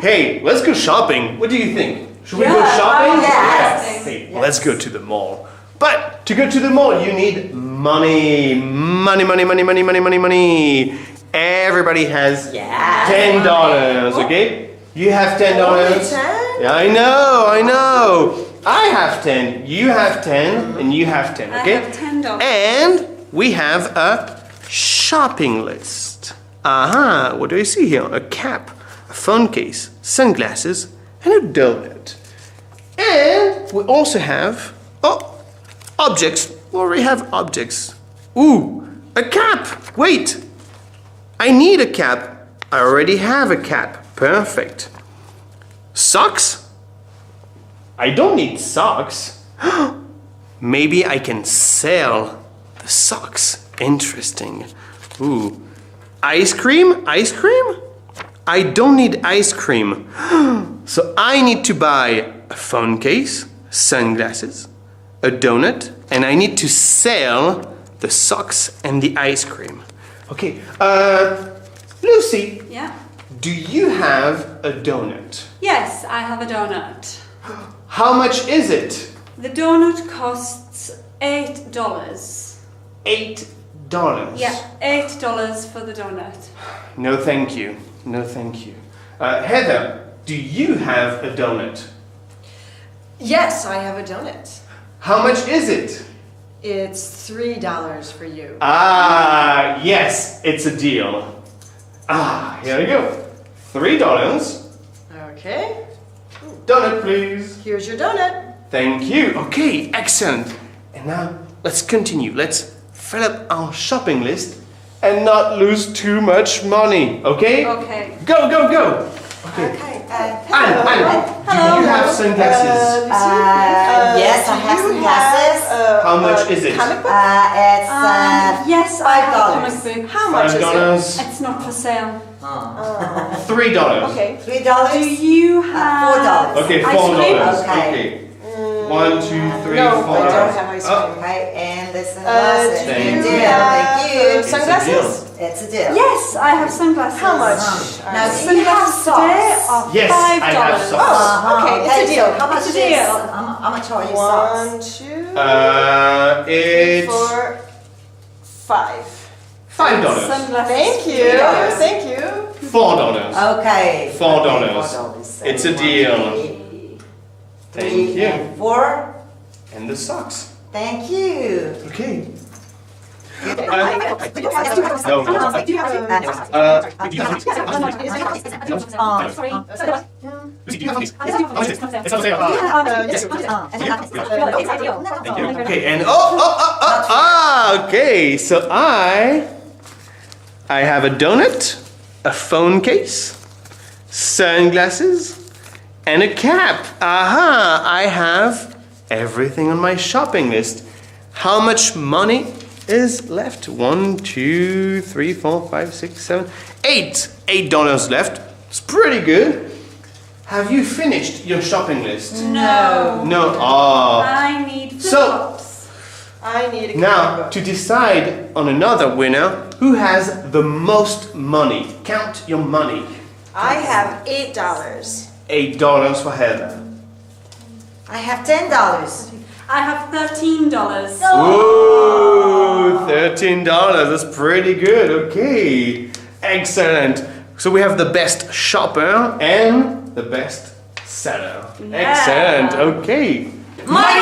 Hey, let's go shopping. What do you think? Should we go shopping? Yes. Hey, let's go to the mall. But to go to the mall, you need money. Money, money, money, money, money, money, money. Everybody has $10, okay? You have $10. Only 10? Yeah, I know. I have 10, you have 10, and you have 10, okay? I have $10. And we have a shopping list. Aha, what do I see here? A cap, a phone case, sunglasses, and a donut. And we also have, objects. We already have objects. Ooh, a cap. Wait, I need a cap. I already have a cap. Perfect. Socks? I don't need socks. Maybe I can sell the socks. Interesting. Ooh. Ice cream? Ice cream? I don't need ice cream. So I need to buy a phone case, sunglasses, a donut, and I need to sell the socks and the ice cream. Okay, Lucy. Yeah. Do you have a donut? Yes, I have a donut. How much is it? The donut costs $8. $8. Yeah, $8 for the donut. No, thank you. No, thank you. Heather, do you have a donut? Yes, I have a donut. How much is it? It's $3 for you. Ah, yes, it's a deal. Ah, here we go. $3. Okay. Donut, please. Here's your donut. Thank you. Okay, excellent. And now let's continue. Let's fill up our shopping list and not lose too much money. Okay? Okay. Go, go, go. Okay. Anne, do you have sunglasses? Yes, I have some glasses. How much is it? Comic book? Yes, I have a $5. comic book. How much is it? $5. It's not for sale. $3. Okay. Do $3. you have $4. Okay, ice $4. cream? Okay. 1, 2, 3, 4. No, I don't have ice cream. Okay, and this is glasses. Thank Good you. deal, thank you. Sunglasses? It's a deal. Yes, I have sunglasses. How much? Now, do you Sunglasses have today socks? are Yes, $5. I have socks. Okay, it's a deal. How much It's a deal. how much are your socks? 1, 2, It's 4, 5. $5. Sunglasses. Thank you. $3. Thank you. $4. Okay. $4. So It's a deal. Thank Three you. and 4. And the socks. Thank you. Okay. Good. No. Okay, and okay, so I have a donut, a phone case, sunglasses, and a cap. Aha, I have everything on my shopping list. How much money is left? 1, 2, 3, 4, 5, 6, 7, 8. $8 left. It's pretty good. Have you finished your shopping list? No. No. Oh. I need So- flip-flops. I need a comic Now, book. to decide on another winner, who has the most money? Count your money. I have $8. $8 for Heather. I have $10. I have $13. Ooh, $13. That's pretty good. Okay. Excellent. So we have the best shopper and the best seller. Yeah. Excellent. Okay. Money!